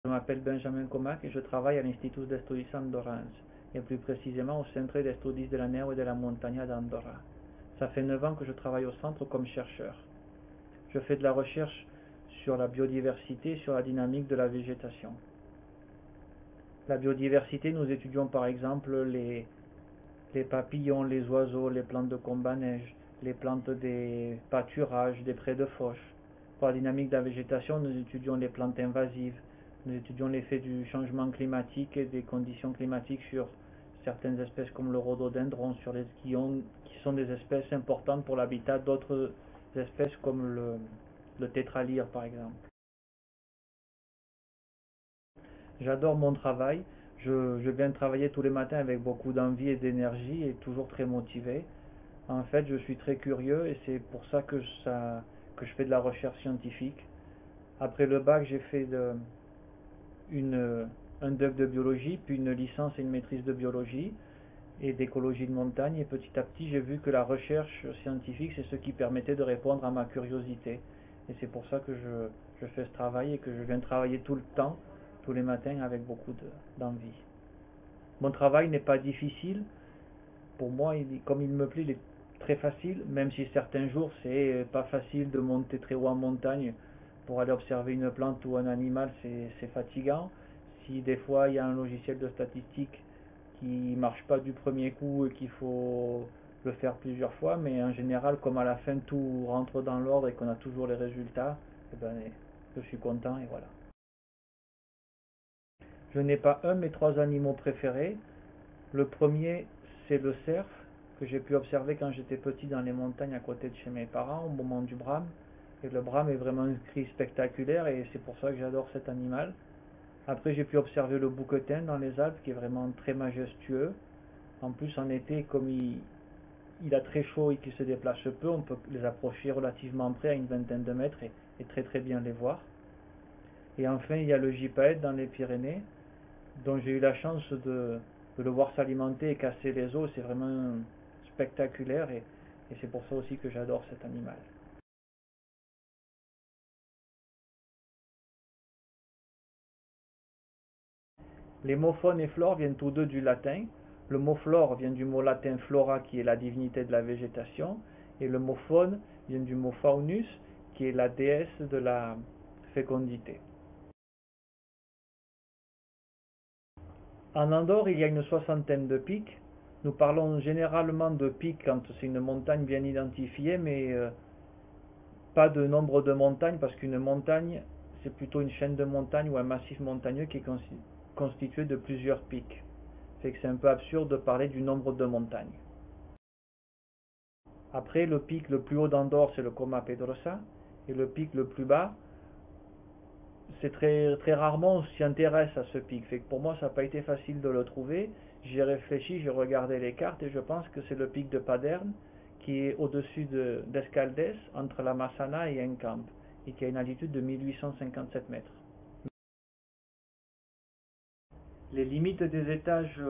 Je m'appelle Benjamin Comac et je travaille à l'Institut d'Estudis Andorrans, et plus précisément au Centre d'Estudis de la Neu et de la Montaña d'Andorra. Ça fait 9 ans que je travaille au centre comme chercheur. Je fais de la recherche sur la biodiversité et sur la dynamique de la végétation. La biodiversité, nous étudions par exemple les papillons, les oiseaux, les plantes de combat-neige, les plantes des pâturages, des prés de fauche. Pour la dynamique de la végétation, nous étudions les plantes invasives, nous étudions l'effet du changement climatique et des conditions climatiques sur certaines espèces comme le rhododendron, qui sont des espèces importantes pour l'habitat d'autres espèces comme le tétralyre par exemple. J'adore mon travail. Je viens travailler tous les matins avec beaucoup d'envie et d'énergie et toujours très motivé. En fait, je suis très curieux et c'est pour ça que je fais de la recherche scientifique. Après le bac, j'ai fait un DUC de biologie, puis une licence et une maîtrise de biologie et d'écologie de montagne. Et petit à petit, j'ai vu que la recherche scientifique, c'est ce qui permettait de répondre à ma curiosité. Et c'est pour ça que je fais ce travail et que je viens travailler tout le temps, tous les matins, avec beaucoup d'envie. Mon travail n'est pas difficile. Pour moi, comme il me plaît, il est très facile, même si certains jours, c'est pas facile de monter très haut en montagne pour aller observer une plante ou un animal, c'est fatigant. Si des fois il y a un logiciel de statistique qui marche pas du premier coup et qu'il faut le faire plusieurs fois, mais en général, comme à la fin tout rentre dans l'ordre et qu'on a toujours les résultats, eh ben, je suis content et voilà. Je n'ai pas un mais trois animaux préférés. Le premier, c'est le cerf que j'ai pu observer quand j'étais petit dans les montagnes à côté de chez mes parents au moment du brame. Et le brame est vraiment un cri spectaculaire et c'est pour ça que j'adore cet animal. Après, j'ai pu observer le bouquetin dans les Alpes qui est vraiment très majestueux. En plus, en été, comme il a très chaud et qu'il se déplace peu, on peut les approcher relativement près à une vingtaine de mètres et très très bien les voir. Et enfin, il y a le gypaète dans les Pyrénées, dont j'ai eu la chance de le voir s'alimenter et casser les os. C'est vraiment spectaculaire et c'est pour ça aussi que j'adore cet animal. Les mots faune et flore viennent tous deux du latin. Le mot flore vient du mot latin flora qui est la divinité de la végétation et le mot faune vient du mot faunus qui est la déesse de la fécondité. En Andorre, il y a une soixantaine de pics. Nous parlons généralement de pics quand c'est une montagne bien identifiée, mais pas de nombre de montagnes parce qu'une montagne, c'est plutôt une chaîne de montagnes ou un massif montagneux qui est constitué de plusieurs pics. Fait que c'est un peu absurde de parler du nombre de montagnes. Après, le pic le plus haut d'Andorre, c'est le Coma Pedrosa, et le pic le plus bas, c'est très, très rarement on s'y intéresse à ce pic. Fait que pour moi, ça n'a pas été facile de le trouver. J'ai réfléchi, j'ai regardé les cartes et je pense que c'est le pic de Paderne qui est au-dessus d'Escaldes, entre la Massana et Encamp, et qui a une altitude de 1857 mètres. Les limites des étages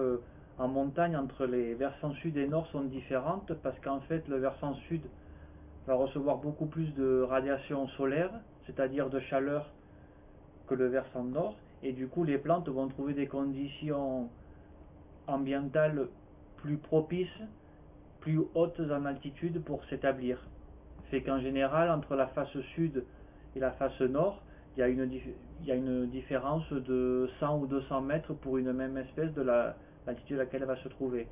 en montagne entre les versants sud et nord sont différentes parce qu'en fait le versant sud va recevoir beaucoup plus de radiation solaire, c'est-à-dire de chaleur, que le versant nord, et du coup les plantes vont trouver des conditions ambientales plus propices, plus hautes en altitude pour s'établir. Fait qu'en général, entre la face sud et la face nord, il y a une différence de 100 ou 200 mètres pour une même espèce de l'altitude à laquelle elle va se trouver.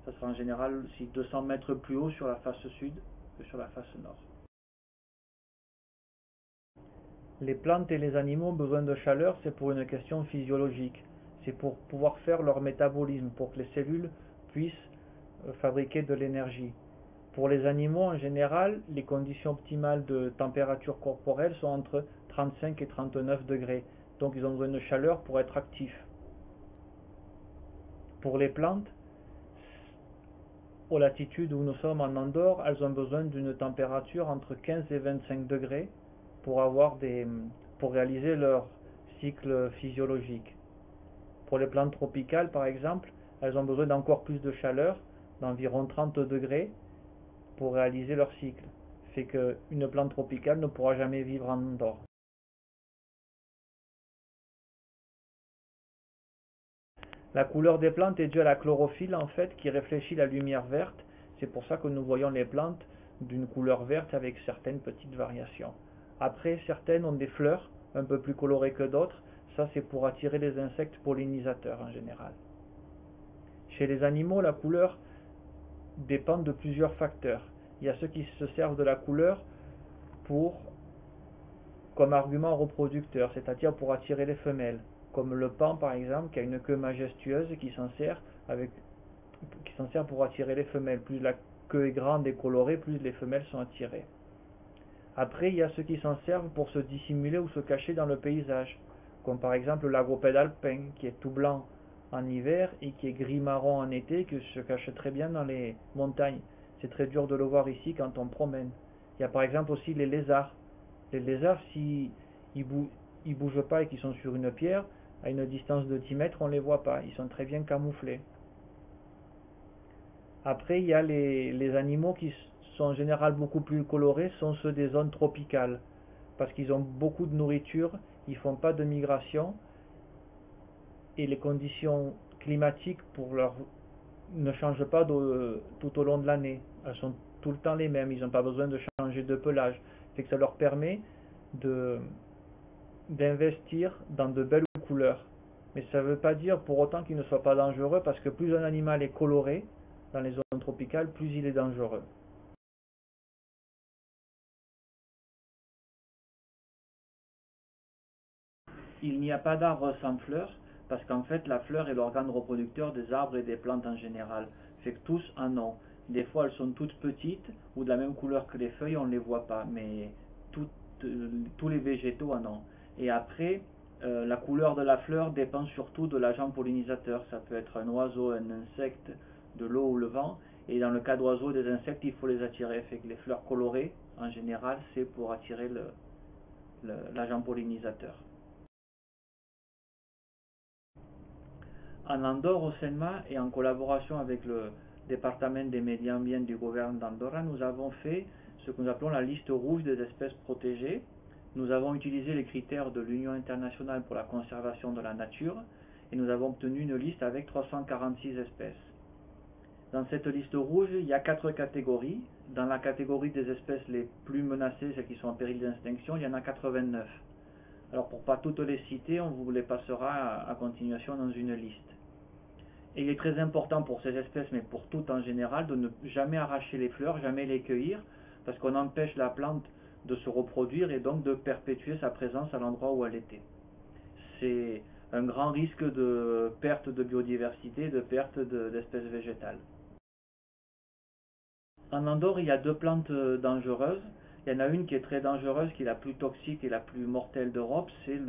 Ça sera en général 200 mètres plus haut sur la face sud que sur la face nord. Les plantes et les animaux ont besoin de chaleur, c'est pour une question physiologique. C'est pour pouvoir faire leur métabolisme, pour que les cellules puissent fabriquer de l'énergie. Pour les animaux, en général, les conditions optimales de température corporelle sont entre 35 et 39 degrés. Donc ils ont besoin de chaleur pour être actifs. Pour les plantes, aux latitudes où nous sommes en Andorre, elles ont besoin d'une température entre 15 et 25 degrés pour pour réaliser leur cycle physiologique. Pour les plantes tropicales, par exemple, elles ont besoin d'encore plus de chaleur, d'environ 30 degrés, pour réaliser leur cycle. Fait qu'une plante tropicale ne pourra jamais vivre en Andorre. La couleur des plantes est due à la chlorophylle en fait qui réfléchit la lumière verte. C'est pour ça que nous voyons les plantes d'une couleur verte avec certaines petites variations. Après, certaines ont des fleurs un peu plus colorées que d'autres. Ça, c'est pour attirer les insectes pollinisateurs en général. Chez les animaux, la couleur dépend de plusieurs facteurs. Il y a ceux qui se servent de la couleur comme argument reproducteur, c'est-à-dire pour attirer les femelles, comme le paon par exemple, qui a une queue majestueuse et qui s'en sert pour attirer les femelles. Plus la queue est grande et colorée, plus les femelles sont attirées. Après, il y a ceux qui s'en servent pour se dissimuler ou se cacher dans le paysage, comme par exemple l'agropède alpin, qui est tout blanc en hiver et qui est gris-marron en été, qui se cache très bien dans les montagnes. C'est très dur de le voir ici quand on promène. Il y a par exemple aussi les lézards. Les lézards, s'ils ne bougent pas et qu'ils sont sur une pierre, à une distance de 10 mètres, on ne les voit pas. Ils sont très bien camouflés. Après, il y a les animaux qui sont en général beaucoup plus colorés, sont ceux des zones tropicales, parce qu'ils ont beaucoup de nourriture, ils ne font pas de migration, et les conditions climatiques ne changent pas tout au long de l'année. Elles sont tout le temps les mêmes, ils n'ont pas besoin de changer de pelage. C'est que ça leur permet d'investir dans de belles couleurs. Mais ça ne veut pas dire pour autant qu'il ne soit pas dangereux, parce que plus un animal est coloré dans les zones tropicales, plus il est dangereux. Il n'y a pas d'arbre sans fleurs, parce qu'en fait la fleur est l'organe reproducteur des arbres et des plantes en général. Fait que tous en ont. Des fois elles sont toutes petites ou de la même couleur que les feuilles, on ne les voit pas, mais tous les végétaux en ont. Et après, la couleur de la fleur dépend surtout de l'agent pollinisateur. Ça peut être un oiseau, un insecte, de l'eau ou le vent. Et dans le cas d'oiseaux, des insectes, il faut les attirer. Fait que les fleurs colorées, en général, c'est pour attirer l'agent pollinisateur. En Andorre, au CENMA, et en collaboration avec le département des médias ambients du gouvernement d'Andorra, nous avons fait ce que nous appelons la liste rouge des espèces protégées. Nous avons utilisé les critères de l'Union internationale pour la conservation de la nature et nous avons obtenu une liste avec 346 espèces. Dans cette liste rouge, il y a 4 catégories. Dans la catégorie des espèces les plus menacées, celles qui sont en péril d'extinction, il y en a 89. Alors pour ne pas toutes les citer, on vous les passera à continuation dans une liste. Et il est très important pour ces espèces, mais pour toutes en général, de ne jamais arracher les fleurs, jamais les cueillir, parce qu'on empêche la plante de se reproduire et donc de perpétuer sa présence à l'endroit où elle était. C'est un grand risque de perte de biodiversité, de perte d'espèces végétales. En Andorre, il y a 2 plantes dangereuses. Il y en a une qui est très dangereuse, qui est la plus toxique et la plus mortelle d'Europe, c'est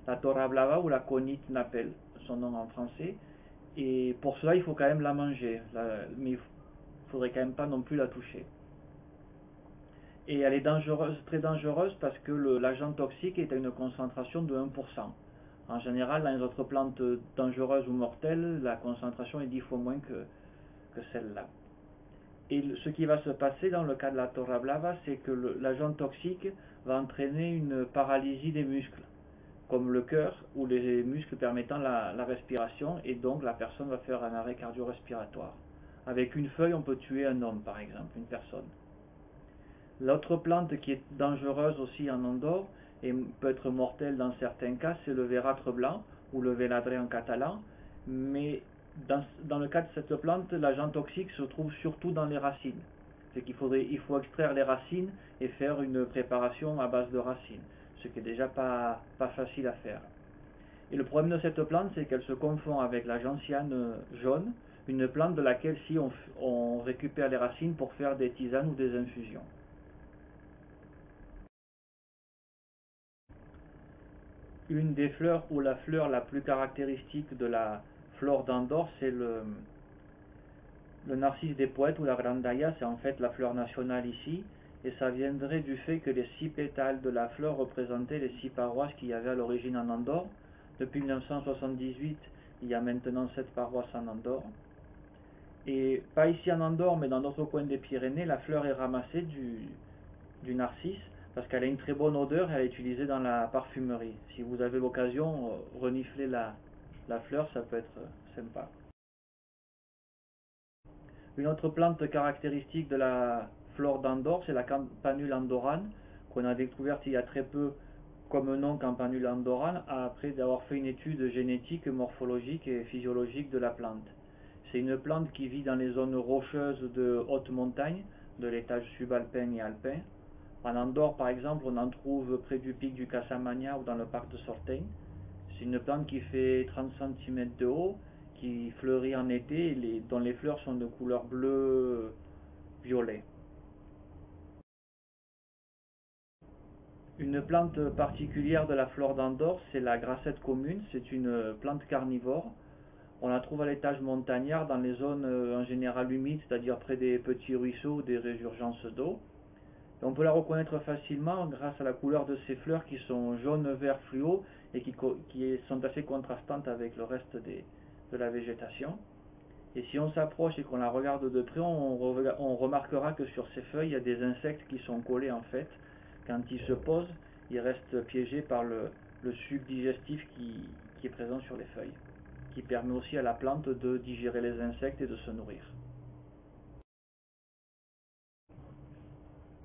la torrablava ou la conite napel, son nom en français. Et pour cela, il faut quand même la manger, mais il ne faudrait quand même pas non plus la toucher. Et elle est dangereuse, très dangereuse, parce que l'agent toxique est à une concentration de 1%. En général, dans les autres plantes dangereuses ou mortelles, la concentration est 10 fois moins que celle-là. Et ce qui va se passer dans le cas de la torrablava, c'est que l'agent toxique va entraîner une paralysie des muscles, comme le cœur ou les muscles permettant la respiration, et donc la personne va faire un arrêt cardio-respiratoire. Avec une feuille, on peut tuer un homme, par exemple, une personne. L'autre plante qui est dangereuse aussi en Andorre, et peut être mortelle dans certains cas, c'est le vératre blanc, ou le véladré en catalan, mais dans le cas de cette plante, l'agent toxique se trouve surtout dans les racines. C'est qu'il faut extraire les racines et faire une préparation à base de racines, ce qui est déjà pas facile à faire. Et le problème de cette plante, c'est qu'elle se confond avec la gentiane jaune, une plante de laquelle si on récupère les racines pour faire des tisanes ou des infusions. Une des fleurs ou la fleur la plus caractéristique de la flore d'Andorre, c'est le narcisse des poètes ou la grandaïa, c'est en fait la fleur nationale ici, et ça viendrait du fait que les 6 pétales de la fleur représentaient les 6 paroisses qu'il y avait à l'origine en Andorre. Depuis 1978, il y a maintenant 7 paroisses en Andorre. Et pas ici en Andorre, mais dans d'autres coins des Pyrénées, la fleur est ramassée du narcisse, parce qu'elle a une très bonne odeur et elle est utilisée dans la parfumerie. Si vous avez l'occasion, reniflez la fleur, ça peut être sympa. Une autre plante caractéristique de la flore d'Andorre, c'est la campanule andorrane, qu'on a découverte il y a très peu comme nom campanule andorrane, après avoir fait une étude génétique, morphologique et physiologique de la plante. C'est une plante qui vit dans les zones rocheuses de haute montagne, de l'étage subalpin et alpin. En Andorre, par exemple, on en trouve près du pic du Cassamagna ou dans le parc de Sortein. C'est une plante qui fait 30 cm de haut, qui fleurit en été, et dont les fleurs sont de couleur bleu-violet. Une plante particulière de la flore d'Andorre, c'est la grassette commune. C'est une plante carnivore. On la trouve à l'étage montagnard dans les zones en général humides, c'est-à-dire près des petits ruisseaux ou des résurgences d'eau. On peut la reconnaître facilement grâce à la couleur de ses fleurs qui sont jaune-vert fluo et qui sont assez contrastantes avec le reste de la végétation. Et si on s'approche et qu'on la regarde de près, on remarquera que sur ces feuilles, il y a des insectes qui sont collés en fait. Quand ils se posent, ils restent piégés par le suc digestif qui est présent sur les feuilles, qui permet aussi à la plante de digérer les insectes et de se nourrir.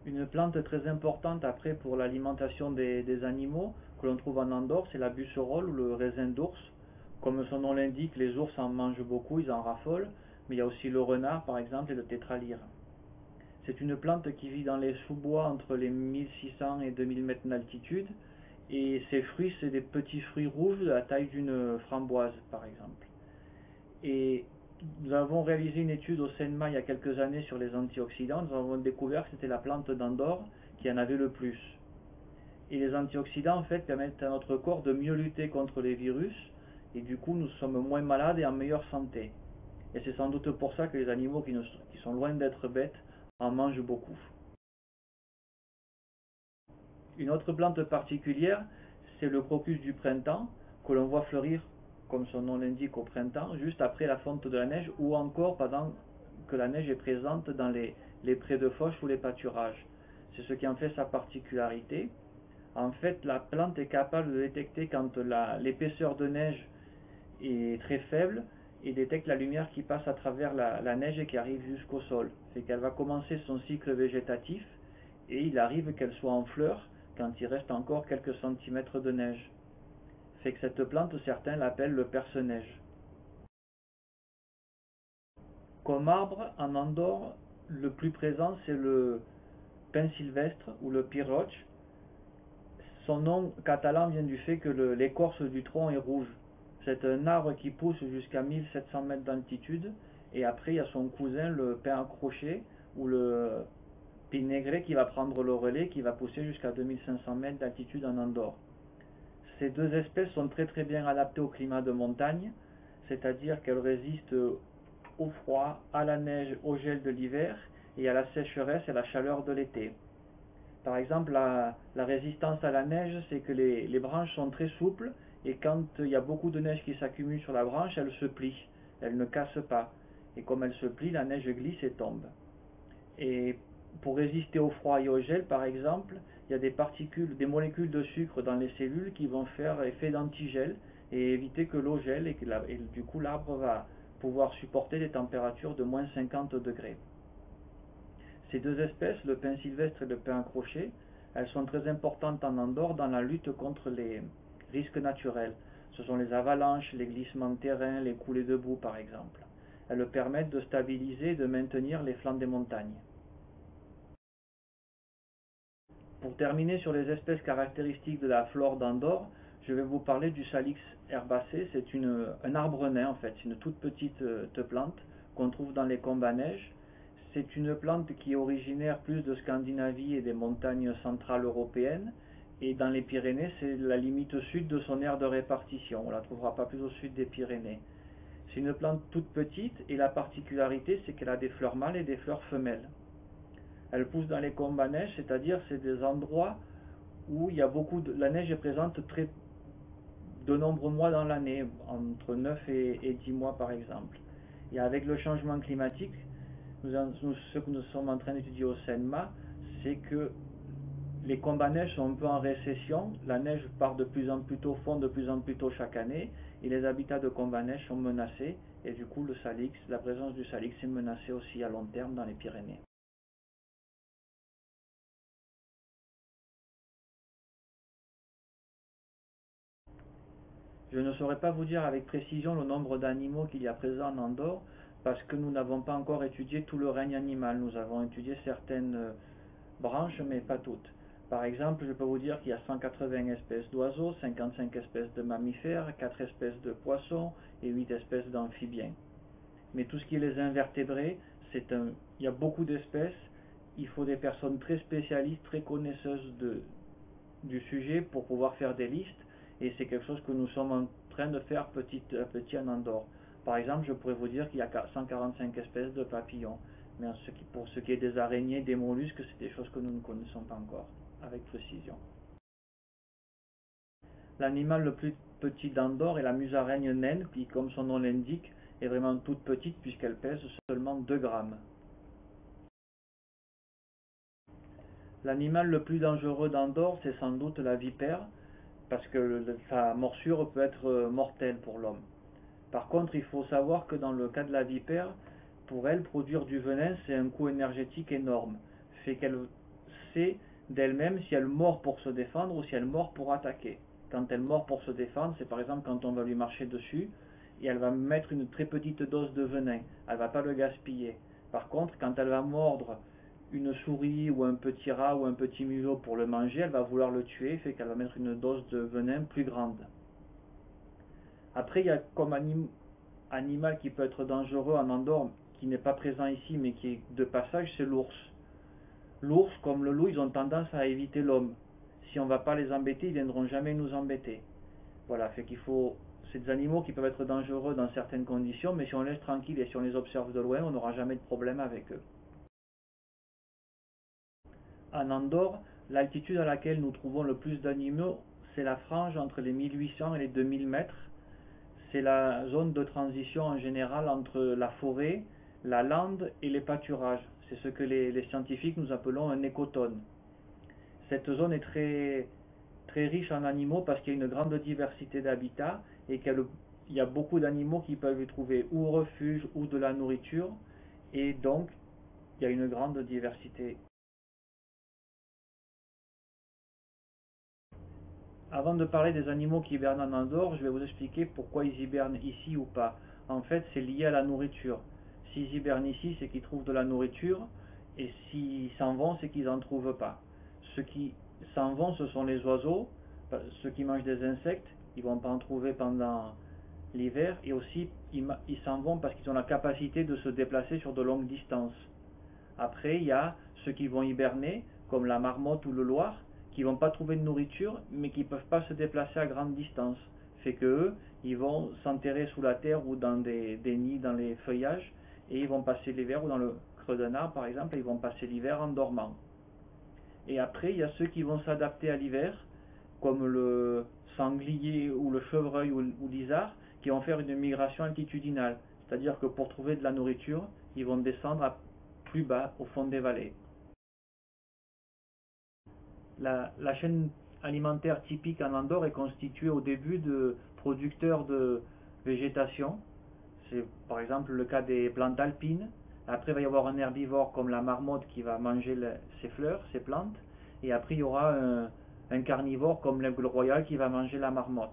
Une plante très importante après pour l'alimentation des animaux que l'on trouve en Andorre, c'est la busserolle ou le raisin d'ours. Comme son nom l'indique, les ours en mangent beaucoup, ils en raffolent, mais il y a aussi le renard par exemple et le tétralyre. C'est une plante qui vit dans les sous-bois entre les 1600 et 2000 mètres d'altitude, et ses fruits, c'est des petits fruits rouges de la taille d'une framboise par exemple. Et nous avons réalisé une étude au CNMA il y a quelques années sur les antioxydants. Nous avons découvert que c'était la plante d'Andorre qui en avait le plus. Et les antioxydants, en fait, permettent à notre corps de mieux lutter contre les virus. Et du coup, nous sommes moins malades et en meilleure santé. Et c'est sans doute pour ça que les animaux qui sont loin d'être bêtes en mangent beaucoup. Une autre plante particulière, c'est le crocus du printemps, que l'on voit fleurir, comme son nom l'indique, au printemps, juste après la fonte de la neige, ou encore pendant que la neige est présente dans les prés de fauche ou les pâturages. C'est ce qui en fait sa particularité. En fait, la plante est capable de détecter quand l'épaisseur de neige est très faible et détecte la lumière qui passe à travers la neige et qui arrive jusqu'au sol. C'est qu'elle va commencer son cycle végétatif et il arrive qu'elle soit en fleurs quand il reste encore quelques centimètres de neige. C'est que cette plante, certains l'appellent le perce-neige. Comme arbre, en Andorre, le plus présent c'est le pin sylvestre ou le pirroch. Son nom catalan vient du fait que l'écorce du tronc est rouge. C'est un arbre qui pousse jusqu'à 1700 mètres d'altitude, et après il y a son cousin, le pin à crochet, ou le pinegre qui va prendre le relais, qui va pousser jusqu'à 2500 mètres d'altitude en Andorre. Ces deux espèces sont très très bien adaptées au climat de montagne, c'est-à-dire qu'elles résistent au froid, à la neige, au gel de l'hiver, et à la sécheresse et à la chaleur de l'été. Par exemple, la résistance à la neige, c'est que les branches sont très souples, et quand il y a beaucoup de neige qui s'accumule sur la branche, elle se plie, elle ne casse pas. Et comme elle se plie, la neige glisse et tombe. Et pour résister au froid et au gel, par exemple, il y a des molécules de sucre dans les cellules qui vont faire effet d'antigel et éviter que l'eau gèle, et du coup l'arbre va pouvoir supporter des températures de moins 50 degrés. Ces deux espèces, le pin sylvestre et le pin à crochet, elles sont très importantes en Andorre dans la lutte contre les risques naturels. Ce sont les avalanches, les glissements de terrain, les coulées de boue par exemple. Elles permettent de stabiliser et de maintenir les flancs des montagnes. Pour terminer sur les espèces caractéristiques de la flore d'Andorre, je vais vous parler du Salix herbacé. C'est un arbre nain en fait, c'est une toute petite plante qu'on trouve dans les combes à neige. C'est une plante qui est originaire plus de Scandinavie et des montagnes centrales européennes. Et dans les Pyrénées, c'est la limite sud de son aire de répartition. On ne la trouvera pas plus au sud des Pyrénées. C'est une plante toute petite et la particularité, c'est qu'elle a des fleurs mâles et des fleurs femelles. Elle pousse dans les combes à neige, c'est-à-dire c'est des endroits où il y a la neige est présente de nombreux mois dans l'année, entre 9 et 10 mois par exemple. Et avec le changement climatique, ce que nous sommes en train d'étudier au CNMA, c'est que les combes à neige sont un peu en récession, la neige part de plus en plus tôt, fond de plus en plus tôt chaque année, et les habitats de combes à neige sont menacés, et du coup le salix, la présence du salix est menacée aussi à long terme dans les Pyrénées. Je ne saurais pas vous dire avec précision le nombre d'animaux qu'il y a présents en Andorre, parce que nous n'avons pas encore étudié tout le règne animal. Nous avons étudié certaines branches, mais pas toutes. Par exemple, je peux vous dire qu'il y a 180 espèces d'oiseaux, 55 espèces de mammifères, 4 espèces de poissons et 8 espèces d'amphibiens. Mais tout ce qui est les invertébrés, il y a beaucoup d'espèces. Il faut des personnes très spécialistes, très connaisseuses du sujet pour pouvoir faire des listes. Et c'est quelque chose que nous sommes en train de faire petit à petit en Andorre. Par exemple, je pourrais vous dire qu'il y a 145 espèces de papillons. Mais pour ce qui est des araignées, des mollusques, c'est des choses que nous ne connaissons pas encore avec précision. L'animal le plus petit d'Andorre est la musaraigne naine, qui, comme son nom l'indique, est vraiment toute petite puisqu'elle pèse seulement 2 grammes. L'animal le plus dangereux d'Andorre, c'est sans doute la vipère, parce que sa morsure peut être mortelle pour l'homme. Par contre, il faut savoir que dans le cas de la vipère, pour elle, produire du venin, c'est un coût énergétique énorme. Fait qu'elle sait d'elle-même si elle mord pour se défendre ou si elle mord pour attaquer. Quand elle mord pour se défendre, c'est par exemple quand on va lui marcher dessus, et elle va mettre une très petite dose de venin. Elle ne va pas le gaspiller. Par contre, quand elle va mordre une souris ou un petit rat ou un petit museau pour le manger, elle va vouloir le tuer, fait qu'elle va mettre une dose de venin plus grande. Après, il y a comme animal qui peut être dangereux en Andorre, qui n'est pas présent ici mais qui est de passage, c'est l'ours. L'ours, comme le loup, ils ont tendance à éviter l'homme. Si on ne va pas les embêter, ils ne viendront jamais nous embêter. Voilà, fait qu'il faut. C'est des animaux qui peuvent être dangereux dans certaines conditions, mais si on les laisse tranquilles et si on les observe de loin, on n'aura jamais de problème avec eux. En Andorre, l'altitude à laquelle nous trouvons le plus d'animaux, c'est la frange entre les 1800 et les 2000 mètres. C'est la zone de transition en général entre la forêt, la lande et les pâturages. C'est ce que les scientifiques nous appelons un écotone. Cette zone est très, très riche en animaux parce qu'il y a une grande diversité d'habitats et qu'il y a beaucoup d'animaux qui peuvent y trouver ou refuge ou de la nourriture, et donc il y a une grande diversité. Avant de parler des animaux qui hibernent en Andorre, je vais vous expliquer pourquoi ils hibernent ici ou pas. En fait, c'est lié à la nourriture. S'ils hibernent ici, c'est qu'ils trouvent de la nourriture, et s'ils s'en vont, c'est qu'ils n'en trouvent pas. Ceux qui s'en vont, ce sont les oiseaux, ceux qui mangent des insectes, ils ne vont pas en trouver pendant l'hiver, et aussi ils s'en vont parce qu'ils ont la capacité de se déplacer sur de longues distances. Après, il y a ceux qui vont hiberner, comme la marmotte ou le loir, qui ne vont pas trouver de nourriture, mais qui ne peuvent pas se déplacer à grande distance. Fait que eux, ils vont s'enterrer sous la terre ou dans des nids dans les feuillages, et ils vont passer l'hiver, ou dans le creux d'un arbre par exemple, ils vont passer l'hiver en dormant. Et après, il y a ceux qui vont s'adapter à l'hiver, comme le sanglier ou le chevreuil ou l'isard, qui vont faire une migration altitudinale. C'est-à-dire que pour trouver de la nourriture, ils vont descendre plus bas, au fond des vallées. La chaîne alimentaire typique en Andorre est constituée au début de producteurs de végétation. C'est par exemple le cas des plantes alpines. Après, il va y avoir un herbivore comme la marmotte qui va manger ses fleurs, ses plantes. Et après, il y aura un carnivore comme l'aigle royal qui va manger la marmotte.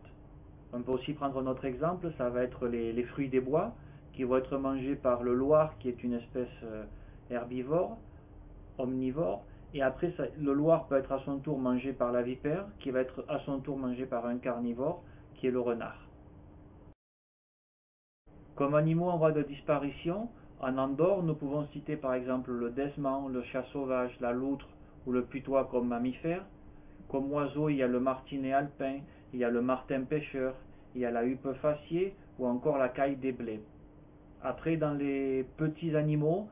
On peut aussi prendre notre exemple, ça va être les fruits des bois qui vont être mangés par le loir qui est une espèce herbivore, omnivore. Et après, le loir peut être à son tour mangé par la vipère, qui va être à son tour mangé par un carnivore, qui est le renard. Comme animaux en voie de disparition, en Andorre, nous pouvons citer par exemple le desman, le chat sauvage, la loutre ou le putois comme mammifères. Comme oiseaux, il y a le martinet alpin, il y a le martin pêcheur, il y a la huppe faciée ou encore la caille des blés. Après, dans les petits animaux,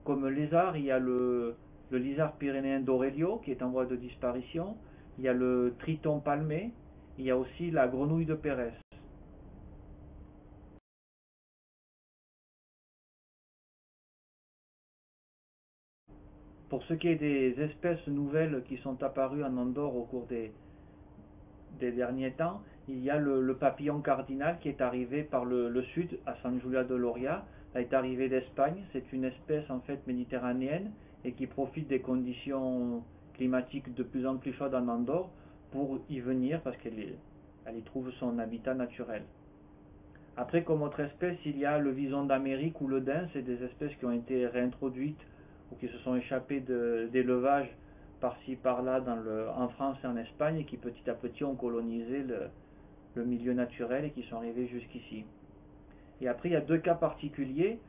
comme lézard, il y a le lizard pyrénéen d'Aurelio qui est en voie de disparition. Il y a le triton palmé. Il y a aussi la grenouille de Pérez. Pour ce qui est des espèces nouvelles qui sont apparues en Andorre au cours des derniers temps, il y a le papillon cardinal qui est arrivé par le sud, à San Julià de Lòria. Il est arrivé d'Espagne. C'est une espèce en fait méditerranéenne et qui profite des conditions climatiques de plus en plus chaudes en Andorre pour y venir parce qu'elle y trouve son habitat naturel. Après, comme autre espèce, il y a le vison d'Amérique ou le daim. C'est des espèces qui ont été réintroduites ou qui se sont échappées d'élevage par-ci par-là en France et en Espagne et qui petit à petit ont colonisé le milieu naturel et qui sont arrivés jusqu'ici. Et après, il y a deux cas particuliers,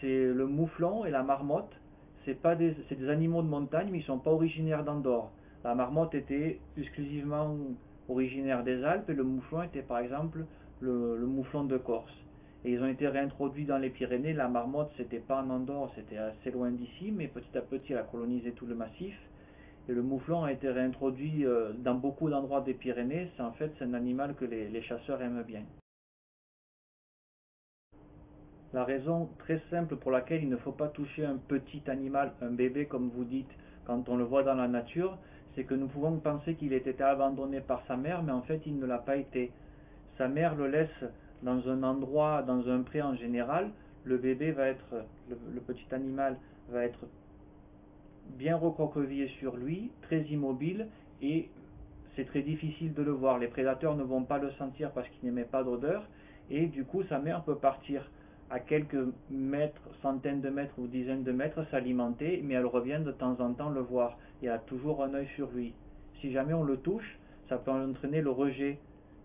c'est le mouflon et la marmotte. C'est des animaux de montagne, mais ils ne sont pas originaires d'Andorre. La marmotte était exclusivement originaire des Alpes et le mouflon était par exemple le mouflon de Corse. Et ils ont été réintroduits dans les Pyrénées. La marmotte, c'était pas en Andorre, c'était assez loin d'ici, mais petit à petit, elle a colonisé tout le massif. Et le mouflon a été réintroduit dans beaucoup d'endroits des Pyrénées. C'est un animal que les chasseurs aiment bien. La raison très simple pour laquelle il ne faut pas toucher un petit animal, un bébé comme vous dites, quand on le voit dans la nature, c'est que nous pouvons penser qu'il ait été abandonné par sa mère, mais en fait il ne l'a pas été. Sa mère le laisse dans un endroit, dans un pré en général, le petit animal va être bien recroquevillé sur lui, très immobile, et c'est très difficile de le voir. Les prédateurs ne vont pas le sentir parce qu'il n'émet pas d'odeur, et du coup sa mère peut partir à quelques mètres, centaines de mètres ou dizaines de mètres s'alimenter, mais elle revient de temps en temps le voir, et a toujours un œil sur lui. Si jamais on le touche, ça peut entraîner le rejet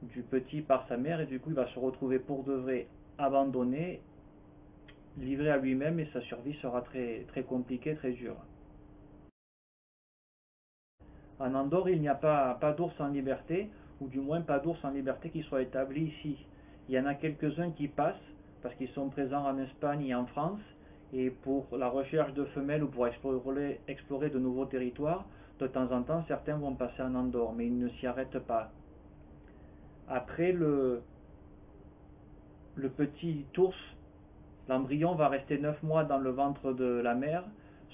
du petit par sa mère, et du coup il va se retrouver pour de vrai abandonné, livré à lui-même, et sa survie sera très, très compliquée, très dure. En Andorre, il n'y a pas d'ours en liberté, ou du moins pas d'ours en liberté qui soient établis ici. Il y en a quelques-uns qui passent, parce qu'ils sont présents en Espagne et en France, et pour la recherche de femelles ou pour explorer de nouveaux territoires, de temps en temps, certains vont passer en Andorre, mais ils ne s'y arrêtent pas. Après, le petit ours, l'embryon va rester 9 mois dans le ventre de la mère,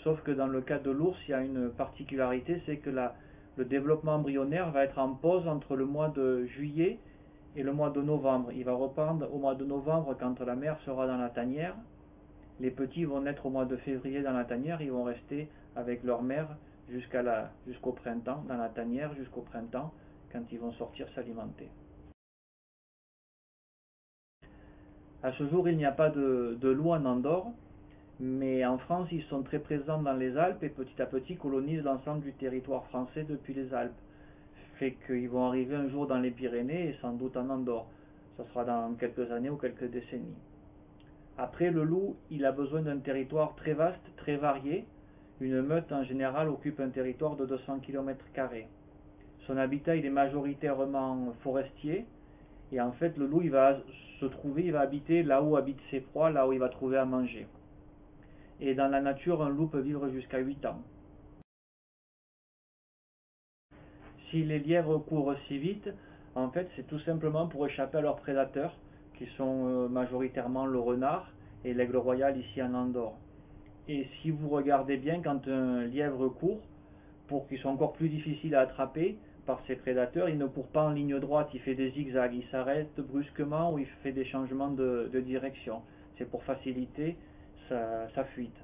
sauf que dans le cas de l'ours, il y a une particularité, c'est que le développement embryonnaire va être en pause entre le mois de juillet et le mois de novembre. Il va reprendre au mois de novembre quand la mère sera dans la tanière. Les petits vont naître au mois de février dans la tanière, ils vont rester avec leur mère jusqu'au printemps, dans la tanière jusqu'au printemps, quand ils vont sortir s'alimenter. À ce jour, il n'y a pas de loup en Andorre, mais en France, ils sont très présents dans les Alpes et petit à petit colonisent l'ensemble du territoire français depuis les Alpes. Fait qu'ils vont arriver un jour dans les Pyrénées et sans doute en Andorre. Ça sera dans quelques années ou quelques décennies. Après, le loup, il a besoin d'un territoire très vaste, très varié. Une meute en général occupe un territoire de 200 km². Son habitat, il est majoritairement forestier. Et en fait, le loup, il va habiter là où habitent ses proies, là où il va trouver à manger. Et dans la nature, un loup peut vivre jusqu'à 8 ans. Si les lièvres courent si vite, en fait, c'est tout simplement pour échapper à leurs prédateurs, qui sont majoritairement le renard et l'aigle royal ici en Andorre. Et si vous regardez bien, quand un lièvre court, pour qu'il soit encore plus difficile à attraper par ses prédateurs, il ne court pas en ligne droite, il fait des zigzags, il s'arrête brusquement ou il fait des changements de direction. C'est pour faciliter sa fuite.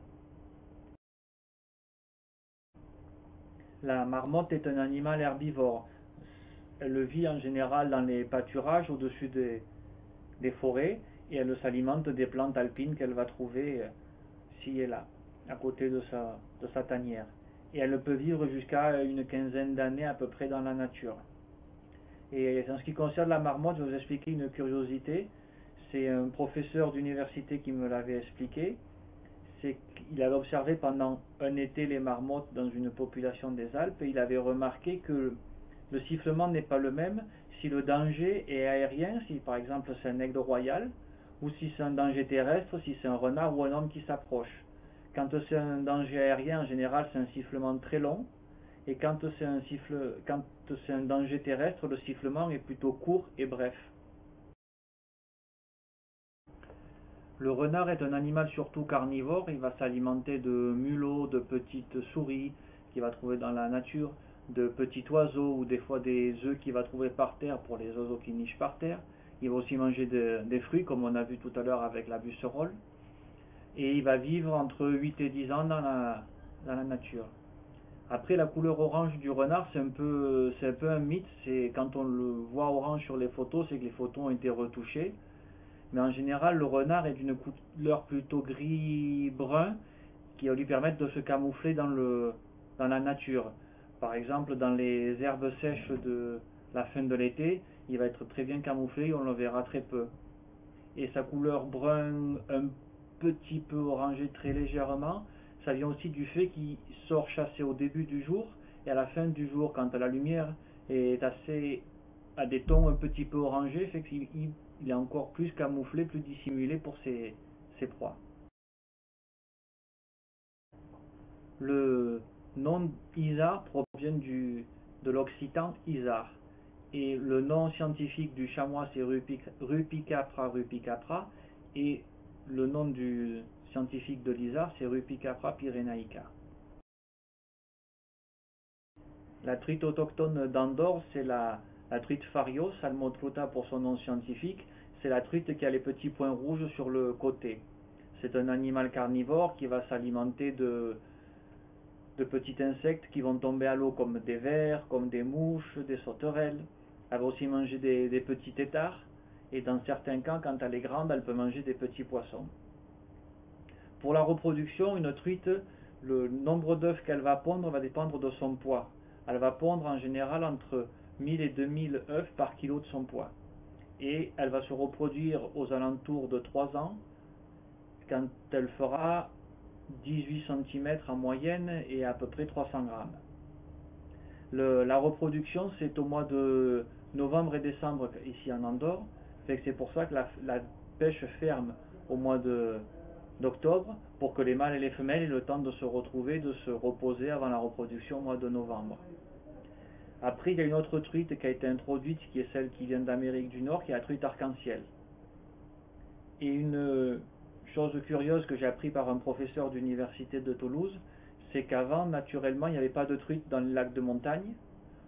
La marmotte est un animal herbivore. Elle vit en général dans les pâturages au-dessus des forêts et elle s'alimente des plantes alpines qu'elle va trouver ci et là, à côté de sa tanière. Et elle peut vivre jusqu'à une quinzaine d'années à peu près dans la nature. Et en ce qui concerne la marmotte, je vais vous expliquer une curiosité. C'est un professeur d'université qui me l'avait expliqué. C'est qu'il avait observé pendant un été les marmottes dans une population des Alpes et il avait remarqué que le sifflement n'est pas le même si le danger est aérien, si par exemple c'est un aigle royal, ou si c'est un danger terrestre, si c'est un renard ou un homme qui s'approche. Quand c'est un danger aérien, en général, c'est un sifflement très long, et quand c'est un danger terrestre, le sifflement est plutôt court et bref. Le renard est un animal surtout carnivore, il va s'alimenter de mulots, de petites souris qu'il va trouver dans la nature, de petits oiseaux ou des fois des œufs qu'il va trouver par terre pour les oiseaux qui nichent par terre. Il va aussi manger des fruits comme on a vu tout à l'heure avec la busserolle. Et il va vivre entre 8 et 10 ans dans la nature. Après, la couleur orange du renard, c'est un peu un mythe. C'est quand on le voit orange sur les photos, c'est que les photos ont été retouchées. Mais en général, le renard est d'une couleur plutôt gris-brun qui va lui permettre de se camoufler dans la nature. Par exemple, dans les herbes sèches de la fin de l'été, il va être très bien camouflé, on le verra très peu. Et sa couleur brun un petit peu orangé très légèrement, ça vient aussi du fait qu'il sort chasser au début du jour et à la fin du jour quand la lumière est assez à des tons un petit peu orangés, fait qu'il est encore plus camouflé, plus dissimulé pour ses proies. Le nom isard provient de l'occitan isard et le nom scientifique du chamois c'est Rupicapra rupicapra et le nom du scientifique de l'isard c'est Rupicapra pyrenaica. La truite autochtone d'Andorre c'est la truite fario, Salmotruta pour son nom scientifique, c'est la truite qui a les petits points rouges sur le côté. C'est un animal carnivore qui va s'alimenter de petits insectes qui vont tomber à l'eau comme des vers, comme des mouches, des sauterelles. Elle va aussi manger des petits têtards et dans certains cas, quand elle est grande, elle peut manger des petits poissons. Pour la reproduction, une truite, le nombre d'œufs qu'elle va pondre va dépendre de son poids. Elle va pondre en général entre 1000 et 2000 œufs par kilo de son poids. Et elle va se reproduire aux alentours de 3 ans quand elle fera 18 cm en moyenne et à peu près 300 grammes. La reproduction, c'est au mois de novembre et décembre ici en Andorre. C'est pour ça que la pêche ferme au mois d'octobre pour que les mâles et les femelles aient le temps de se retrouver, de se reposer avant la reproduction au mois de novembre. Après, il y a une autre truite qui a été introduite, qui est celle qui vient d'Amérique du Nord, qui est la truite arc-en-ciel. Et une chose curieuse que j'ai appris par un professeur d'université de Toulouse, c'est qu'avant, naturellement, il n'y avait pas de truites dans les lacs de montagne.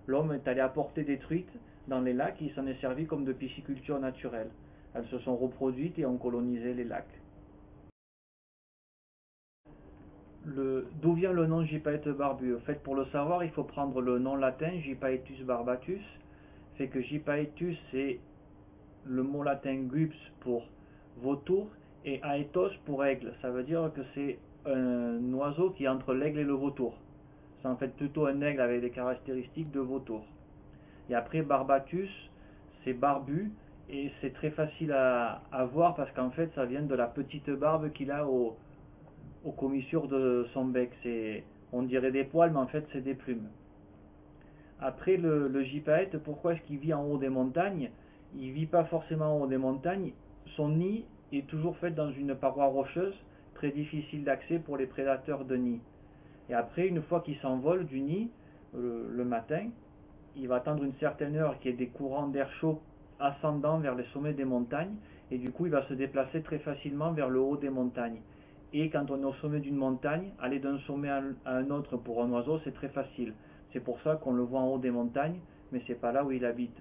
L'homme est allé apporter des truites dans les lacs et il s'en est servi comme de pisciculture naturelle. Elles se sont reproduites et ont colonisé les lacs. D'où vient le nom gypaète barbu? En fait, pour le savoir, il faut prendre le nom latin Gypaetus barbatus. C'est que Gypaetus, c'est le mot latin gups pour vautour et aetos pour aigle. Ça veut dire que c'est un oiseau qui est entre l'aigle et le vautour. C'est en fait plutôt un aigle avec des caractéristiques de vautour. Et après barbatus, c'est barbu et c'est très facile à voir parce qu'en fait ça vient de la petite barbe qu'il a aux commissures de son bec. On dirait des poils mais en fait c'est des plumes. Après le gypaète, pourquoi est-ce qu'il vit en haut des montagnes? Il ne vit pas forcément en haut des montagnes. Son nid est toujours fait dans une paroi rocheuse, très difficile d'accès pour les prédateurs de nid. Et après, une fois qu'il s'envole du nid, le matin, il va attendre une certaine heure qu'il y ait des courants d'air chaud ascendant vers les sommets des montagnes, et du coup il va se déplacer très facilement vers le haut des montagnes. Et quand on est au sommet d'une montagne, aller d'un sommet à un autre pour un oiseau, c'est très facile. C'est pour ça qu'on le voit en haut des montagnes, mais c'est pas là où il habite.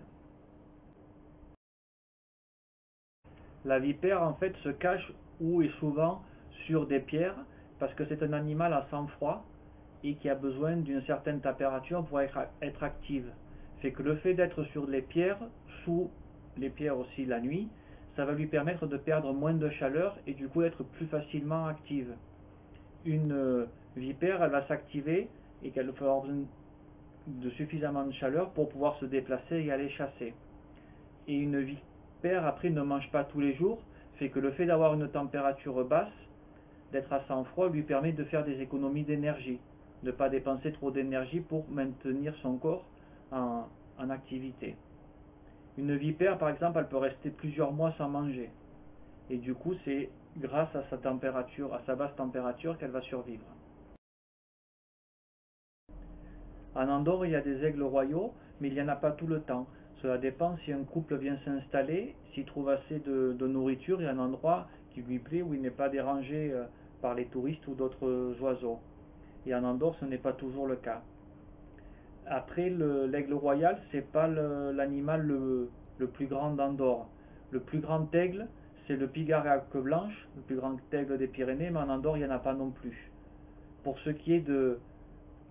La vipère en fait se cache ou est souvent sur des pierres parce que c'est un animal à sang froid et qui a besoin d'une certaine température pour être active. Fait que le fait d'être sur les pierres, sous les pierres aussi la nuit, ça va lui permettre de perdre moins de chaleur et du coup d'être plus facilement active. Une vipère, elle va s'activer et qu'elle va avoir besoin de suffisamment de chaleur pour pouvoir se déplacer et aller chasser. Et une vipère après ne mange pas tous les jours, fait que le fait d'avoir une température basse, d'être à sang froid, lui permet de faire des économies d'énergie, de ne pas dépenser trop d'énergie pour maintenir son corps en activité. Une vipère par exemple, elle peut rester plusieurs mois sans manger. Et du coup, c'est grâce à sa température, à sa basse température qu'elle va survivre. En Andorre, il y a des aigles royaux, mais il n'y en a pas tout le temps. Cela dépend si un couple vient s'installer, s'il trouve assez de nourriture et un endroit qui lui plaît où il n'est pas dérangé par les touristes ou d'autres oiseaux. Et en Andorre, ce n'est pas toujours le cas. Après, l'aigle royal, c'est pas l'animal le plus grand d'Andorre. Le plus grand aigle, c'est le pigarre à queue blanche, le plus grand aigle des Pyrénées, mais en Andorre, il n'y en a pas non plus. Pour ce qui est de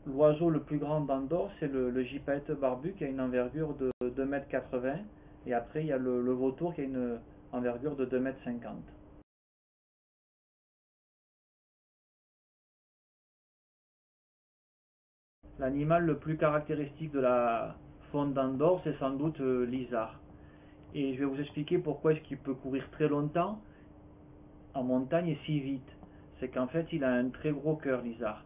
l'oiseau le plus grand d'Andorre, c'est le gypaète barbu qui a une envergure de 2,80 m. Et après, il y a le vautour qui a une envergure de 2,50 m. L'animal le plus caractéristique de la faune d'Andorre, c'est sans doute l'isard. Et je vais vous expliquer pourquoi est-ce qu'il peut courir très longtemps en montagne et si vite. C'est qu'en fait, il a un très gros cœur, l'isard.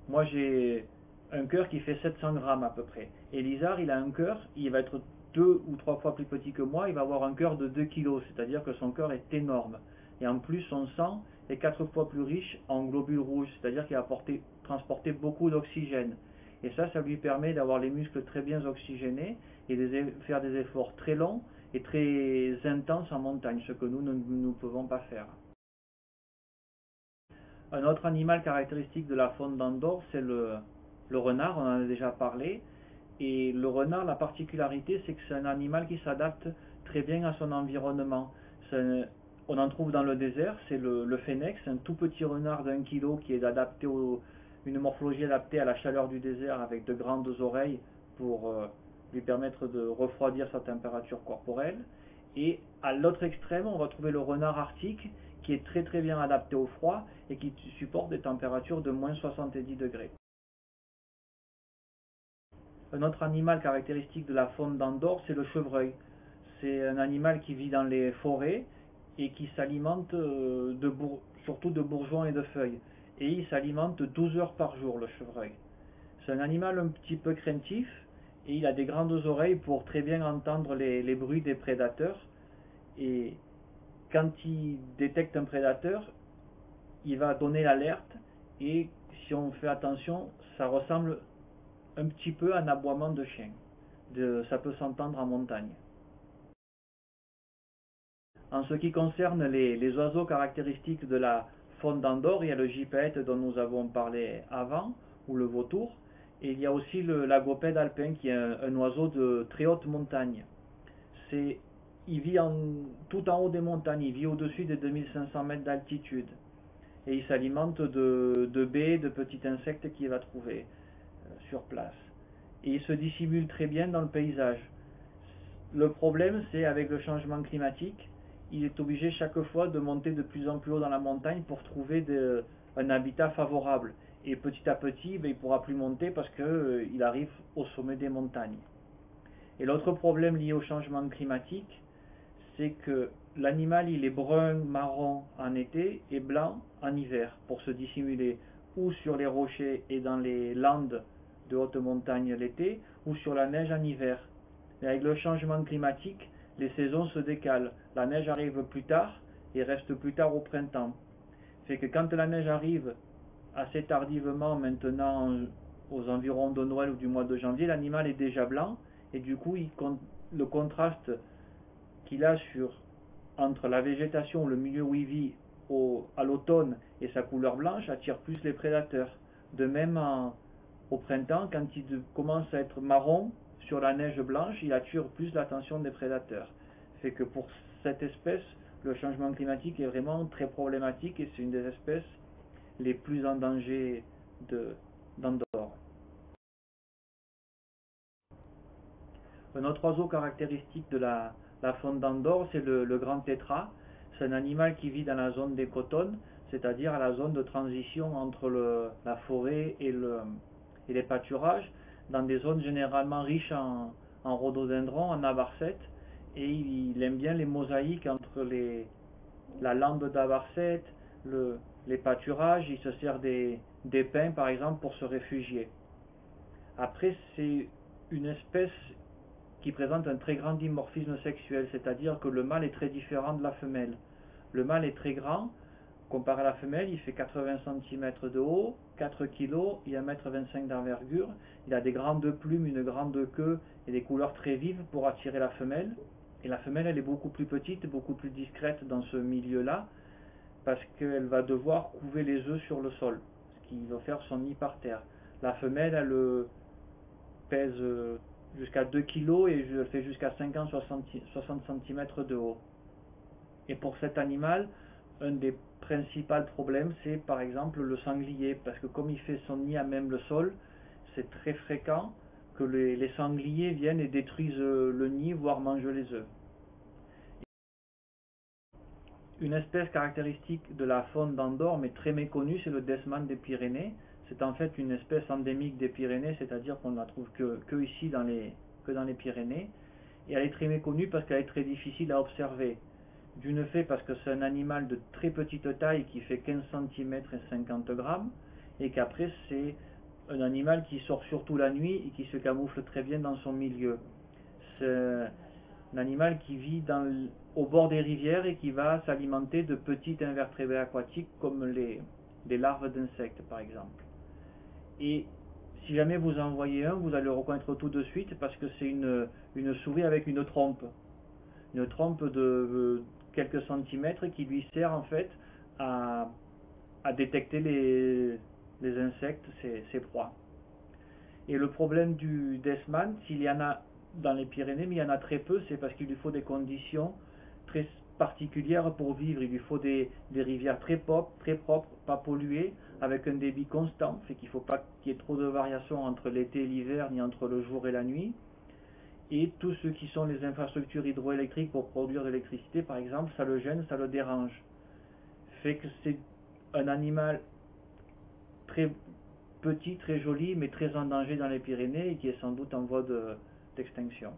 Moi, j'ai un cœur qui fait 700 grammes à peu près. Et l'isard, il a un cœur, il va être 2 ou 3 fois plus petit que moi, il va avoir un cœur de 2 kilos, c'est-à-dire que son cœur est énorme. Et en plus, son sang est 4 fois plus riche en globules rouges, c'est-à-dire qu'il va transporter beaucoup d'oxygène. Et ça lui permet d'avoir les muscles très bien oxygénés et de faire des efforts très longs et très intenses en montagne, ce que nous ne pouvons pas faire. Un autre animal caractéristique de la faune d'Andorre, c'est le renard, on en a déjà parlé. Et le renard, la particularité, c'est que c'est un animal qui s'adapte très bien à son environnement. On en trouve dans le désert, c'est le fennec, c'est un tout petit renard d'1 kilo qui est adapté une morphologie adaptée à la chaleur du désert avec de grandes oreilles pour lui permettre de refroidir sa température corporelle. Et à l'autre extrême, on va trouver le renard arctique qui est très très bien adapté au froid et qui supporte des températures de moins 70 degrés. Un autre animal caractéristique de la faune d'Andorre, c'est le chevreuil. C'est un animal qui vit dans les forêts et qui s'alimente surtout de bourgeons et de feuilles. Et il s'alimente 12 heures par jour, le chevreuil. C'est un animal un petit peu craintif et il a des grandes oreilles pour très bien entendre les bruits des prédateurs. Et quand il détecte un prédateur, il va donner l'alerte et si on fait attention, ça ressemble un petit peu à un aboiement de chien. Ça peut s'entendre en montagne. En ce qui concerne les oiseaux caractéristiques de la faune d'Andorre, il y a le gypaète dont nous avons parlé avant, ou le vautour, et il y a aussi l'agopède alpin qui est un oiseau de très haute montagne. Il vit tout en haut des montagnes, il vit au-dessus des 2500 mètres d'altitude. Et il s'alimente de baies, de petits insectes qu'il va trouver sur place. Et il se dissimule très bien dans le paysage. Le problème, c'est avec le changement climatique, il est obligé chaque fois de monter de plus en plus haut dans la montagne pour trouver un habitat favorable. Et petit à petit, il ne pourra plus monter parce qu'il arrive au sommet des montagnes. Et l'autre problème lié au changement climatique, c'est que l'animal il est brun, marron en été et blanc en hiver pour se dissimuler ou sur les rochers et dans les landes de haute montagne l'été ou sur la neige en hiver. Mais avec le changement climatique, les saisons se décalent. La neige arrive plus tard et reste plus tard au printemps. Fait que quand la neige arrive assez tardivement maintenant aux environs de Noël ou du mois de janvier, l'animal est déjà blanc et du coup le contraste qu'il a entre la végétation, le milieu où il vit à l'automne et sa couleur blanche attire plus les prédateurs. De même au printemps, quand il commence à être marron sur la neige blanche, il attire plus l'attention des prédateurs. Fait que pour cette espèce, le changement climatique est vraiment très problématique et c'est une des espèces les plus en danger d'Andorre. Un autre oiseau caractéristique de la faune d'Andorre, c'est le grand tétras. C'est un animal qui vit dans la zone des cotonnes, c'est-à-dire à la zone de transition entre la forêt et les pâturages, dans des zones généralement riches en rhododendrons, en abarcètes, et il aime bien les mosaïques entre la lande d'abarcète, les pâturages, il se sert des pins par exemple pour se réfugier. Après, c'est une espèce qui présente un très grand dimorphisme sexuel, c'est-à-dire que le mâle est très différent de la femelle. Le mâle est très grand, comparé à la femelle, il fait 80 cm de haut, 4 kg et 1,25 m d'envergure. Il a des grandes plumes, une grande queue et des couleurs très vives pour attirer la femelle. Et la femelle, elle est beaucoup plus petite, beaucoup plus discrète dans ce milieu-là, parce qu'elle va devoir couver les œufs sur le sol, ce qui va faire son nid par terre. La femelle, pèse jusqu'à 2 kg et je fais jusqu'à 50-60 cm de haut. Et pour cet animal, un des principaux problèmes, c'est par exemple le sanglier, parce que comme il fait son nid à même le sol, c'est très fréquent que les sangliers viennent et détruisent le nid, voire mangent les œufs. Une espèce caractéristique de la faune d'Andorre, mais très méconnue, c'est le desman des Pyrénées. C'est en fait une espèce endémique des Pyrénées, c'est-à-dire qu'on ne la trouve que ici, que dans les Pyrénées. Et elle est très méconnue parce qu'elle est très difficile à observer. D'une fait parce que c'est un animal de très petite taille qui fait 15 cm et 50 grammes, et qu'après c'est un animal qui sort surtout la nuit et qui se camoufle très bien dans son milieu. C'est un animal qui vit au bord des rivières et qui va s'alimenter de petits invertébrés aquatiques comme les larves d'insectes par exemple. Et si jamais vous en voyez un, vous allez le reconnaître tout de suite parce que c'est une souris avec une trompe de quelques centimètres qui lui sert en fait à détecter les insectes, ses proies. Et le problème du desman, s'il y en a dans les Pyrénées, mais il y en a très peu, c'est parce qu'il lui faut des conditions très particulières pour vivre. Il lui faut des rivières très propres, pas polluées, avec un débit constant, fait qu'il ne faut pas qu'il y ait trop de variations entre l'été et l'hiver, ni entre le jour et la nuit. Et tout ce qui sont les infrastructures hydroélectriques pour produire de l'électricité, par exemple, ça le gêne, ça le dérange. Fait que c'est un animal très petit, très joli, mais très en danger dans les Pyrénées et qui est sans doute en voie d'extinction.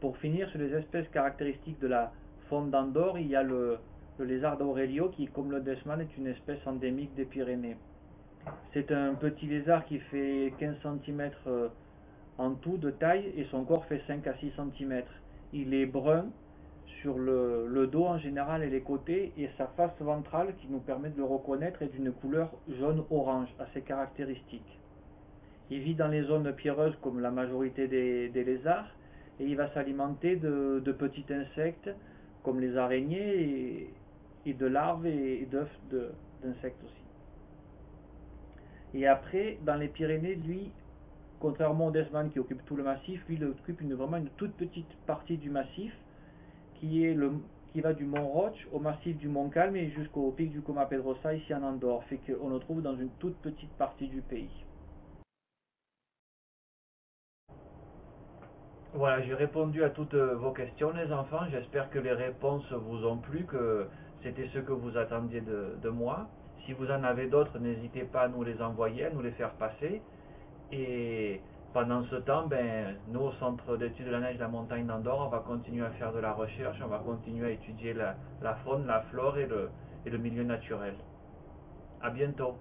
Pour finir, sur les espèces caractéristiques de la faune d'Andorre, il y a le lézard d'Aurelio qui, comme le desman, est une espèce endémique des Pyrénées. C'est un petit lézard qui fait 15 cm en tout de taille et son corps fait 5 à 6 cm. Il est brun sur le dos en général et les côtés, et sa face ventrale qui nous permet de le reconnaître est d'une couleur jaune-orange assez caractéristique. Il vit dans les zones pierreuses comme la majorité des lézards et il va s'alimenter de petits insectes comme les araignées et de larves et d'œufs d'insectes aussi. Et après, dans les Pyrénées, lui, contrairement au desman qui occupe tout le massif, lui il occupe vraiment une toute petite partie du massif qui va du mont Roche au massif du mont Calme et jusqu'au pic du Coma Pedrosa ici en Andorre, fait qu'on le trouve dans une toute petite partie du pays. Voilà, j'ai répondu à toutes vos questions les enfants, j'espère que les réponses vous ont plu, que c'était ce que vous attendiez de moi. Si vous en avez d'autres, n'hésitez pas à nous les envoyer, à nous les faire passer. Et pendant ce temps, nous au Centre d'études de la neige et de la montagne d'Andorre, on va continuer à faire de la recherche, on va continuer à étudier la faune, la flore et le milieu naturel. À bientôt.